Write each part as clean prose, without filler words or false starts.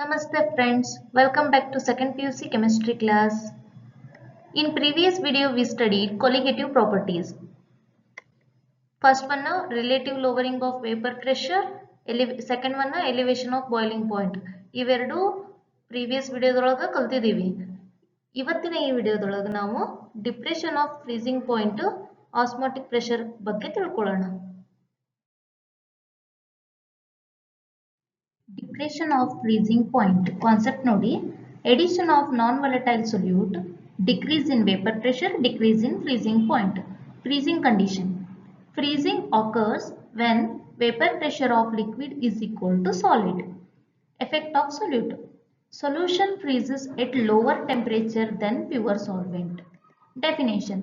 Namaste friends, welcome back to second PUC chemistry class. In previous video we studied colligative properties. First one relative lowering of vapor pressure, second one elevation of boiling point. ಇವೆರಡು previous ವಿಡಿಯೋದೊಳಗೆ ಕಲ್ತಿದ್ದೀವಿ. ಇವತ್ತಿನ ಈ ವಿಡಿಯೋದೊಳಗೆ ನಾವು depression of freezing point osmotic pressure ಬಗ್ಗೆ ತಿಳ್ಕೊಳ್ಳೋಣ. Depression of freezing point concept nodi. Addition of non-volatile solute, decrease in vapor pressure, decrease in freezing point. Freezing condition. Freezing occurs when vapor pressure of liquid is equal to solid. Effect of solute. Solution freezes at lower temperature than pure solvent. Definition.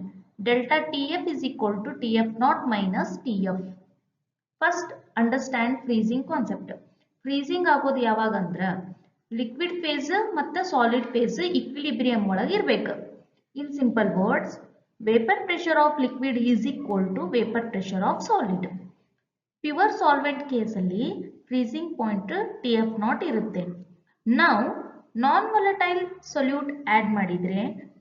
Delta TF is equal to TF naught minus TF. First, understand freezing concept. Freezing ಆಗೋದು ಯಾವಾಗಂದ್ರ liquid phase ಮತ್ತು solid phase equilibrium ಒಳಗೆ ಇರಬೇಕು. In simple words, vapour pressure of liquid is equal to vapour pressure of solid. Pure solvent ಕೇಸಲ್ಲಿ freezing point TF naught ಇರುತ್ತೆ. ನಾವು non volatile solute add ಮಾಡಿದ್ರೆ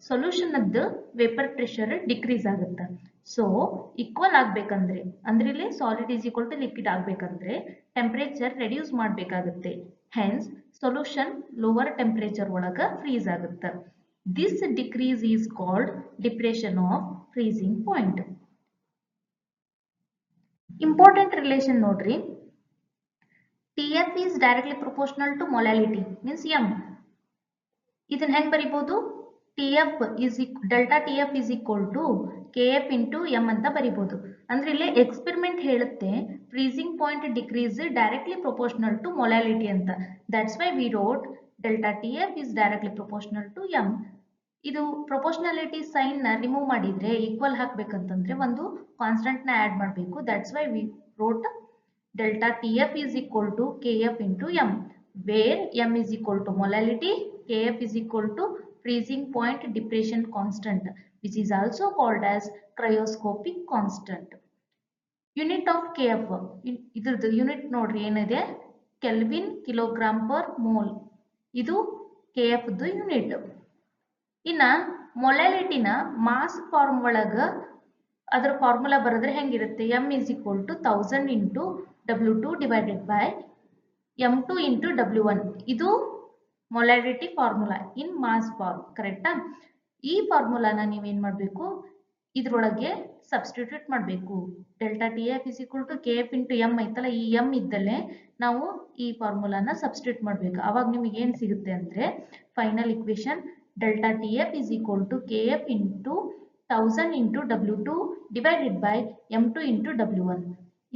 solution ಅದ್ದು ವೇಪರ್ ಪ್ರೆಷರ್ ಡಿಕ್ರೀಸ್ ಆಗುತ್ತೆ. So equal ಆಗ್ಬೇಕಂದ್ರೆ ಅಂದ್ರೆ ಇಲ್ಲಿ solid is equal to liquid ಆಗ್ಬೇಕಂದ್ರೆ ಟೆಂಪರೇಚರ್ ರೆಡ್ಯೂಸ್ ಮಾಡಬೇಕಾಗುತ್ತೆ. ಹೆನ್ಸ್ ಸೊಲ್ಯೂಷನ್ ಲೋವರ್ ಟೆಂಪರೇಚರ್ ಒಳಗೆ ಫ್ರೀಸ್ ಆಗುತ್ತೆ. This decrease is called depression of freezing point. Important relation ನೋಡ್ರಿ. TF is directly proportional to molality means M. ಇದನ್ನ ಹೆಂಗ್ ಬರಿಬಹುದು? delta TF is equal to KF into M ಅಂತ ಬರಿಬಹುದು. ಅಂದ್ರೆ ಇಲ್ಲಿ experiment ಹೇಳುತ್ತೆ freezing point decrease directly proportional to molality ಅಂತ. That's why we wrote delta TF is directly proportional to M. ಇದು proportionality sign ನ remove ಮಾಡಿದ್ರೆ ಈಕ್ವಲ್ ಹಾಕ್ಬೇಕಂತಂದ್ರೆ ಒಂದು ಕಾನ್ಸ್ಟೆಂಟ್ ನ ಆಡ್ ಮಾಡಬೇಕು. That's why we wrote delta TF is equal to KF into M, where M is equal to molality, KF is equal to freezing point depression constant, which is also called as cryoscopic constant. Unit of KF, idradu unit nodri enide Kelvin kilogram per mole. Idu KF du unit. Inna molality na mass form ಒಳಗ ಅದರ formula ಬರೆದ್ರೆ ಹೆಂಗಿರುತ್ತೆ? M is equal to 1000 into W2 divided by M2 into W1. ಇದು molarity formula in mass form, ಕರೆಕ್ಟಾ? ಈ ಫಾರ್ಮುಲಾನ ನೀವೇನ್ ಮಾಡಬೇಕು, ಇದ್ರೊಳಗೆ ಸಬ್ಸ್ಟಿಟ್ಯೂಟ್ ಮಾಡಬೇಕು. Delta TF is equal to KF into M ಐತಲ್ಲ, ಈ M ಇದ್ದಲ್ಲೇ ನಾವು ಈ ಫಾರ್ಮುಲಾನ ಸಬ್ಸ್ಟಿಟ್ಯೂಟ್ ಮಾಡಬೇಕು. ಅವಾಗ ನಿಮಗೆ ಏನ್ ಸಿಗುತ್ತೆ ಅಂದ್ರೆ final equation delta TF is equal to KF into 1000 into W2 divided by M2 into W1.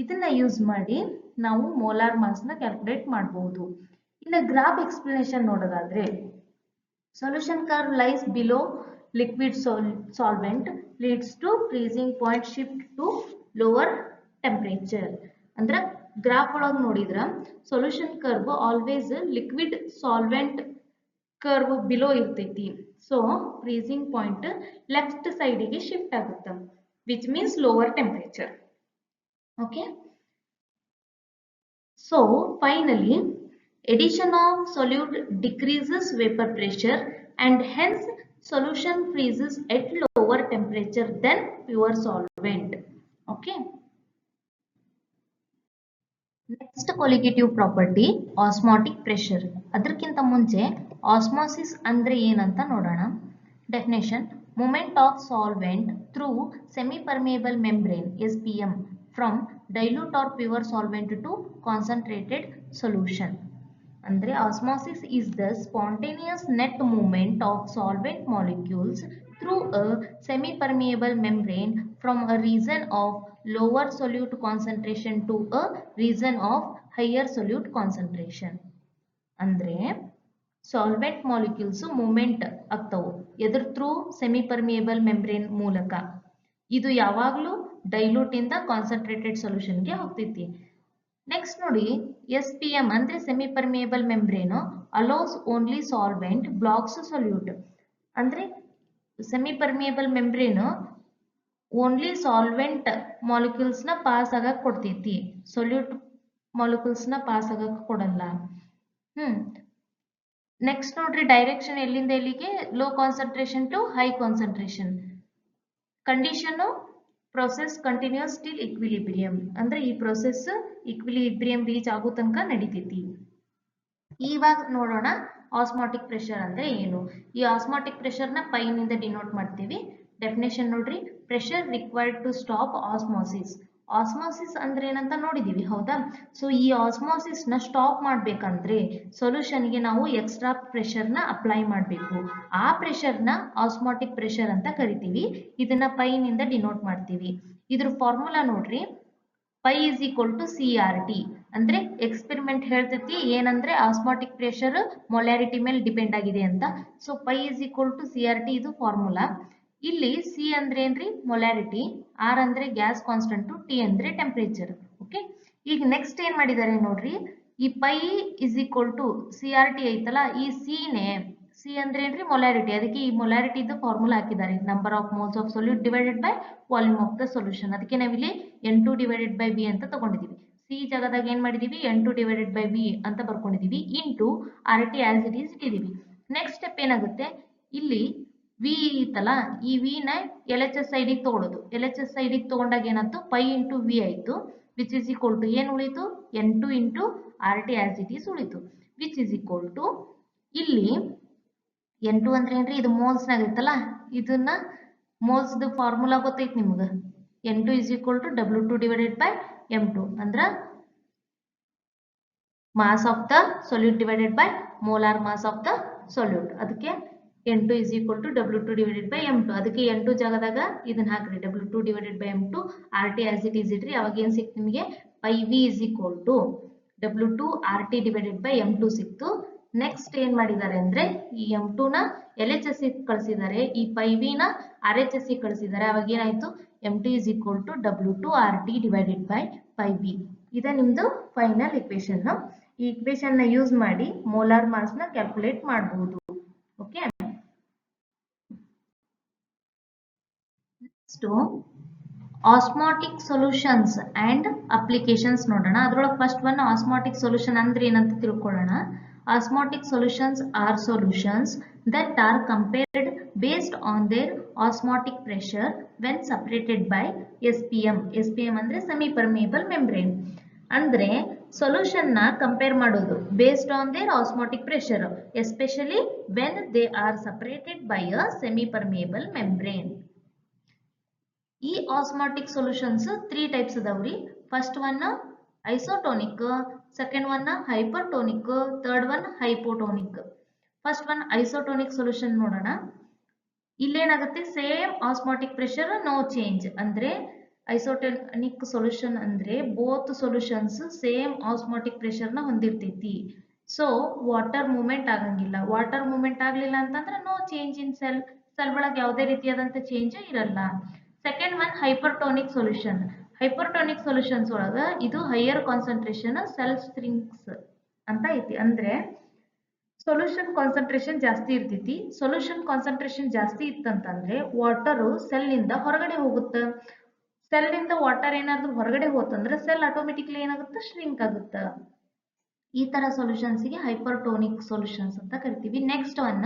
ಇದನ್ನ ಯೂಸ್ ಮಾಡಿ ನಾವು ಮೋಲಾರ್ ಮಾಸ್ ನ ಕ್ಯಾಲ್ಕುಲೇಟ್ ಮಾಡಬಹುದು. ಇನ್ನು ಗ್ರಾಫ್ ಎಕ್ಸ್ಪ್ಲನೇಷನ್ ನೋಡೋದಾದ್ರೆ, solution curve lies below liquid solvent leads to freezing point shift to lower temperature. ಅಂದ್ರೆ graph ಒಳಗೆ ನೋಡಿದ್ರ solution curve always liquid solvent curve below ಇರ್ತೈತಿ. ಸೊ ಫ್ರೀಸಿಂಗ್ ಪಾಯಿಂಟ್ ಲೆಫ್ಟ್ ಸೈಡಿಗೆ shift ಆಗುತ್ತೆ, which means lower temperature. Okay, so finally addition of solute decreases vapor pressure and hence solution freezes at lower temperature than pure solvent. Okay, next colligative property osmotic pressure. ಅದಕ್ಕಿಂತ ಮುಂಚೆ osmosis ಅಂದ್ರೆ ಏನಂತ ನೋಡೋಣ. Definition: movement of solvent through semi permeable membrane SPM from dilute or pure solvent to concentrated solution. Andre osmosis is the spontaneous net movement of solvent molecules through a semi permeable membrane from a region of lower solute concentration to a region of higher solute concentration. Andre solvent molecules movement ಆಗ್ತಾವು ಎದ್ರ through semi permeable membrane ಮೂಲಕ. ಇದು ಯಾವಾಗಲೂ dilute ಇಂದ concentrated solution ಗೆ ಹೋಗ್ತೈತಿ. Next ನೋಡಿ, SPM ಅಂದ್ರೆ semi permeable membrane allows only solvent blocks solute. ಅಂದ್ರೆ semi permeable membrane only solvent molecules ನ ಪಾಸ್ ಆಗಕ್ ಕೊಡ್ತೈತಿ, ಸೊಲ್ಯೂಟ್ ಮಾಲಿಕ್ಯೂಲ್ಸ್ ನ ಪಾಸ್ ಆಗಕ್ ಕೊಡಲ್ಲ. ನೆಕ್ಸ್ಟ್ ನೋಡ್ರಿ ಡೈರೆಕ್ಷನ್ ಎಲ್ಲಿಂದ ಎಲ್ಲಿಗೆ low concentration to high concentration. Condition process continues till equilibrium ಅಂದ್ರೆ ಈ ಪ್ರೊಸೆಸ್ ಇಕ್ವಿಲಿಬ್ರಿಯಂ ರೀಚ್ ಆಗೋ ತನಕ ನಡೀತೈತಿ. ಇವಾಗ ನೋಡೋಣ ಆಸ್ಮಾಟಿಕ್ ಪ್ರೆಷರ್ ಅಂದ್ರೆ ಏನು. ಈ ಆಸ್ಮಾಟಿಕ್ ಪ್ರೆಷರ್ ನ ಪೈ ನಿಂದ ಡಿನೋಟ್ ಮಾಡ್ತೀವಿ. ಡೆಫಿನೇಷನ್ ನೋಡ್ರಿ, pressure required to stop osmosis. Osmosis ಅಂದ್ರೆ ಏನಂತ ನೋಡಿದೀವಿ ಹೌದಾ. ಸೊ ಈ ಆಸ್ಮೋಸಿಸ್ ನ ಸ್ಟಾಪ್ ಮಾಡ್ಬೇಕಂದ್ರೆ ಸೊಲ್ಯೂಷನ್ ಗೆ ನಾವು ಎಕ್ಸ್ಟ್ರಾ ಪ್ರೆಷರ್ ನ ಅಪ್ಲೈ ಮಾಡಬೇಕು. ಆ ಪ್ರೆಷರ್ ನ ಆಸ್ಮಾಟಿಕ್ ಪ್ರೆಷರ್ ಅಂತ ಕರಿತೀವಿ. ಇದನ್ನ ಪೈ ನಿಂದ ಡಿನೋಟ್ ಮಾಡ್ತೀವಿ. ಇದ್ರ ಫಾರ್ಮುಲಾ ನೋಡ್ರಿ, pi is equal to CRT. ಅಂದ್ರೆ ಎಕ್ಸ್ಪೆರಿಮೆಂಟ್ ಹೇಳ್ತೈತಿ ಏನಂದ್ರೆ ಆಸ್ಮಾಟಿಕ್ ಪ್ರೆಷರ್ ಮೊಲಾರಿಟಿ ಮೇಲೆ ಡಿಪೆಂಡ್ ಆಗಿದೆ ಅಂತ. So pi is equal to CRT ಇದು ಫಾರ್ಮುಲಾ. ಇಲ್ಲಿ ಸಿ ಅಂದ್ರೆ ಏನ್ರಿ ಮೊಲಾರಿಟಿ, ಆರ್ ಅಂದ್ರೆ ಗ್ಯಾಸ್ ಕಾನ್ಸ್ಟೆಂಟ್, ಟಿ ಅಂದ್ರೆ ಟೆಂಪರೇಚರ್. ಓಕೆ, ಈಗ ನೆಕ್ಸ್ಟ್ ಏನ್ ಮಾಡಿದ್ದಾರೆ ನೋಡ್ರಿ, ಈ pi is equal to CRT ಐತಲ್ಲ, ಈ ಸಿ ಅಂದ್ರೆ ಏನ್ರಿ ಮೊಲಾರಿಟಿ, ಅದಕ್ಕೆ ಈ ಮೊಲಾರಿಟಿ ಇದ್ದು ಫಾರ್ಮುಲಾ ಹಾಕಿದ್ದಾರೆ, number of moles of solute divided by volume of the solution. ಅದಕ್ಕೆ ನಾವಿಲ್ಲಿ N2 ಡಿವೈಡೆಡ್ ಬೈ V ಅಂತ ತಗೊಂಡಿದೀವಿ. ಸಿ ಜಾಗದಾಗ ಏನ್ ಮಾಡಿದೀವಿ, N2 ಡಿವೈಡೆಡ್ ಬೈ V ಅಂತ ಬರ್ಕೊಂಡಿದೀವಿ, into RT as it is ಇಟ್ಟಿದೀವಿ. ನೆಕ್ಸ್ಟ್ ಸ್ಟೆಪ್ ಏನಾಗುತ್ತೆ, ಇಲ್ಲಿ ವಿ ಇತ್ತಲ್ಲ, ಈ ವಿ ನ LHS ಸೈಡಿಗೆ ತಗೊಳ್ಳೋದು. LHS ಸೈಡಿಗೆ ತಗೊಂಡಾಗ ಏನಾಯ್ತು, ಪೈ ಇಂಟು ವಿ ಆಯ್ತು, ವಿಚ್ ಇಸ್ ಈಕ್ವಲ್ ಟು ಏನ್ ಉಳಿತು, N2 into RT as it is ಉಳಿತು, ವಿಚ್ ಇಸ್ ಈಕ್ವಲ್ ಟು ಇಲ್ಲಿ N2 ಅಂದ್ರೆ ಏನ್ರಿ, ಇದು ಮೋಲ್ಸ್ ನಾಗ ಐತಲ್ಲ, ಇದನ್ನ ಮೋಲ್ಸ್ ಫಾರ್ಮುಲಾ ಗೊತ್ತೈತಿ ನಿಮ್ಗೆ. N2 is equal to W2 divided by M2 ಅಂದ್ರ mass of the solute divided by molar mass of the solute. ಅದಕ್ಕೆ N2 is equal to W2 divided by M2. ಅದಕ್ಕೆ N2 ಜಾಗದಾಗ ಇದನ್ನ ಹಾಕ್ರಿ, W2 divided by M2 RT as it is ಇಟ್ರಿ. ಅವಾಗ ಏನ್ ಸಿಕ್ತು ನಿಮಗೆ, pi V is equal to W2 RT divided by M2 ಸಿಕ್ತು. ನೆಕ್ಸ್ಟ್ ಏನ್ ಮಾಡಿದ್ದಾರೆ ಅಂದ್ರೆ ಈ M2 ನ LHS ಕಳಿಸಿದ್ದಾರೆ, ಈ ಪೈ V ನ RHS ಕಳಿಸಿದ್ದಾರೆ. ಅವಾಗ ಏನಾಯ್ತು, M2 is equal to W2 RT divided by pi V. ಇದ ನಿಮ್ದು ಫೈನಲ್ ಇಕ್ವೇಶನ್. ಈ ಇಕ್ವೇಶನ್ ನ ಯೂಸ್ ಮಾಡಿ ಮೋಲಾರ್ ಮಾಸ್ ನ ಕ್ಯಾಲ್ಕುಲೇಟ್ ಮಾಡಬಹುದು. Okay, next osmotic solutions and applications ನೋಡೋಣ. ಅದ್ರೊಳಗೆ ಫಸ್ಟ್ ಒನ್ ಆಸ್ಮಾಟಿಕ್ ಸೊಲ್ಯೂಷನ್ ಅಂದ್ರೆ ಏನಂತ ತಿಳ್ಕೊಳ್ಳೋಣ. Osmotic solutions are solutions that are compared based on their osmotic pressure when separated by SPM. SPM ಅಂದ್ರೆ semi permeable membrane. ಅಂದ್ರೆ solution ನ compare ಮಾಡೋದು based on their osmotic pressure, especially when they are separated by a semi permeable membrane. ಈ osmotic solutions 3 types ಅದಾವ್ರಿ. First one isotonic, second one hypertonic, third one hypotonic. First one isotonic solution ನೋಡೋಣ. ಇಲ್ಲೇನಾಗುತ್ತೆ, same osmotic pressure no change. ಅಂದ್ರೆ isotonic solution ಅಂದ್ರೆ both solutions same osmotic pressure ನ ಹೊಂದಿರ್ತೈತಿ. So water movement ಆಗಂಗಿಲ್ಲ. Water movement ಆಗ್ಲಿಲ್ಲ ಅಂತಂದ್ರೆ ನೋ ಚೇಂಜ್ ಇನ್ ಸೆಲ್ ಒಳಗೆ ಯಾವುದೇ ರೀತಿಯಾದಂತ ಚೇಂಜ್ ಇರಲ್ಲ. Second one hypertonic solution. Hypertonic solutions ಒಳಗ ಇದು ಹೈಯರ್ ಕಾನ್ಸಂಟ್ರೇಷನ್ ಸೆಲ್ ಸ್ಟ್ರಿಂಗ್ಸ್ ಅಂತ ಐತಿ. ಅಂದ್ರೆ ಸೊಲ್ಯೂಷನ್ ಕಾನ್ಸಂಟ್ರೇಷನ್ ಜಾಸ್ತಿ ಇರ್ತೈತಿ. ಸೊಲ್ಯೂಷನ್ ಕಾನ್ಸಂಟ್ರೇಷನ್ ಜಾಸ್ತಿ ಇತ್ತಂತಂದ್ರೆ ವಾಟರ್ ಸೆಲ್ ನಿಂದ ಹೊರಗಡೆ ಹೋಗುತ್ತೆ. ಸೆಲ್ ನಿಂದ ವಾಟರ್ ಏನಾದ್ರೂ ಹೊರಗಡೆ ಹೋತಂದ್ರೆ ಸೆಲ್ ಆಟೋಮೆಟಿಕ್ಲಿ ಏನಾಗುತ್ತೆ, ಶ್ರಿಂಕ್ ಆಗುತ್ತೆ. ಈ ತರ ಸೊಲ್ಯೂಷನ್ಸ್ ಗೆ ಹೈಪರ್ಟೋನಿಕ್ ಸೊಲ್ಯೂಷನ್ಸ್ ಅಂತ ಕರಿತೀವಿ. Next one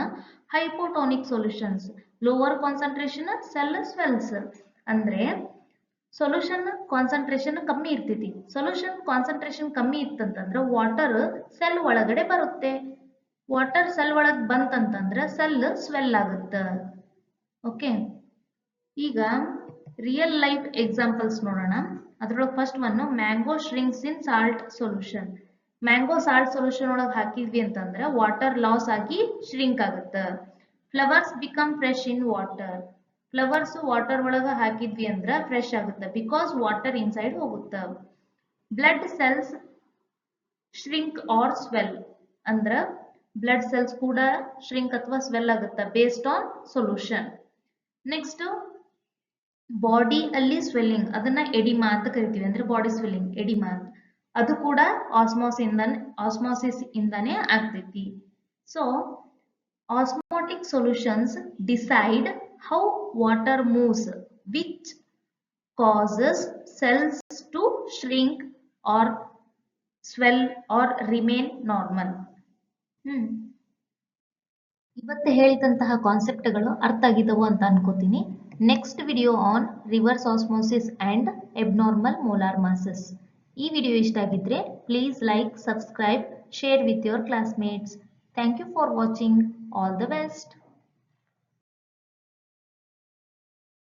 hypotonic solutions. Lower concentration cell swells. ಅಂದ್ರೆ ಸೊಲ್ಯೂಷನ್ ಕಾನ್ಸಂಟ್ರೇಷನ್ ಕಮ್ಮಿ ಇರ್ತೈತಿ. ಸೊಲ್ಯೂಷನ್ ಕಾನ್ಸಂಟ್ರೇಷನ್ ಕಮ್ಮಿ ಇತ್ತಂತಂದ್ರೆ ವಾಟರ್ ಸೆಲ್ ಒಳಗಡೆ ಬರುತ್ತೆ. ವಾಟರ್ ಸೆಲ್ ಒಳಗೆ ಬಂತಂತಂದ್ರೆ ಸೆಲ್ ಸ್ವೆಲ್ ಆಗುತ್ತೆ. ಓಕೆ, ಈಗ ರಿಯಲ್ ಲೈಫ್ ಎಕ್ಸಾಂಪಲ್ಸ್ ನೋಡೋಣ. ಅದ್ರೊಳಗೆ first one mango shrinks in salt solution. Mango salt solution ಒಳಗೆ ಹಾಕಿದ್ವಿ ಅಂತಂದ್ರೆ ವಾಟರ್ ಲಾಸ್ ಆಗಿ ಶ್ರಿಂಕ್ ಆಗುತ್ತೆ. Flowers become fresh in water. Flowers water ಒಳಗೆ ಹಾಕಿದ್ವಿ ಅಂದ್ರೆ ಫ್ರೆಶ್ ಆಗುತ್ತೆ, ಬಿಕಾಸ್ ವಾಟರ್ ಇನ್ಸೈಡ್ ಹೋಗುತ್ತೆ. Blood cells shrink or swell. ಅಂದ್ರ ಬ್ಲಡ್ ಸೆಲ್ಸ್ ಕೂಡ ಶ್ರಿಂಕ್ ಅಥವಾ ಸ್ವೆಲ್ ಆಗುತ್ತೆ based on solution. Next body ಅಲ್ಲಿ ಸ್ವೆಲ್ಲಿಂಗ್, ಅದನ್ನ ಎಡಿಮಾ ಅಂತ ಕರಿತೀವಿ. ಅಂದ್ರೆ ಬಾಡಿ ಸ್ವೆಲ್ಲಿಂಗ್ ಎಡಿಮಾ, ಅದು ಕೂಡ ಆಸ್ಮೋಸಿಸ್ ಇಂದಾನೆ ಆಗ್ತೈತಿ. So osmotic solutions decide how water moves, which causes cells to shrink or swell or remain normal. ಇವತ್ತು ಹೇಳಿದಂತಹ ಕಾನ್ಸೆಪ್ಟ್ಗಳು ಅರ್ಥ ಆಗಿದವು ಅಂತ ಅನ್ಕೋತೀನಿ. Next video on reverse osmosis and abnormal molar masses. ಈ ವಿಡಿಯೋ ಇಷ್ಟ ಆಗಿದ್ರೆ please like, subscribe, share with your classmates. Thank you for watching. All the best.